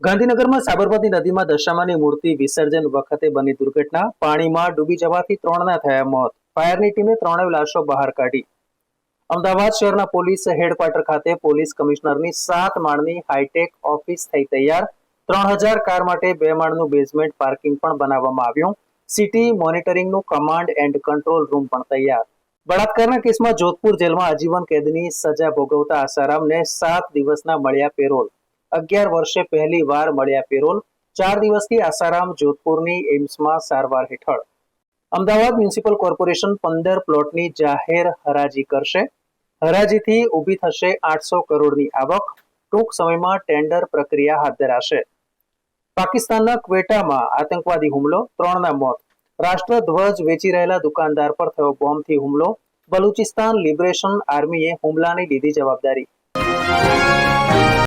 ગાંધીનગરમાં સાબરમતી નદીમાં દશામાની મૂર્તિ વિસર્જન વખતે બની દુર્ઘટના. પાણીમાં ડૂબી જવાથી 3ના થયા મોત. ફાયરની ટીમે 3 લાશો બહાર કાઢી. અમદાવાદ શહેરના પોલીસ હેડક્વાર્ટર ખાતે પોલીસ કમિશનરની 7 માળની હાઈટેક ઓફિસ થઈ તૈયાર. 3000 કાર માટે 2 માળનું બેઝમેન્ટ પાર્કિંગ પણ બનાવવામાં આવ્યું. સિટી મોનિટરિંગનું કમાન્ડ એન્ડ કંટ્રોલ રૂમ પણ તૈયાર. બળાત્કારના કેસમાં જોધપુર જેલમાં આજીવન કેદની સજા ભોગવતા આસારામને 7 દિવસના મળ્યા પેરોલ. 11 વર્ષે પહેલી વાર મળ્યા પેરોલ. 4 દિવસથી આસારામ જોધપુરની એમ્સમાં સારવાર હેઠળ. અમદાવાદ મ્યુનિસિપલ કોર્પોરેશન 15 પ્લોટની જાહેર હરાજી કરશે. હરાજીથી ઊભી થશે 800 કરોડની આવક. ટૂંક સમયમાં ટેન્ડર પ્રક્રિયા હાથ ધરાશે. પાકિસ્તાનના ક્વેટામાં આતંકવાદી હુમલો, 3ના મોત. રાષ્ટ્રધ્વજ વેચી રહેલા દુકાનદાર પર થયો બોમ્બથી હુમલો. બલુચિસ્તાન લિબરેશન આર્મીએ હુમલાની લીધી જવાબદારી.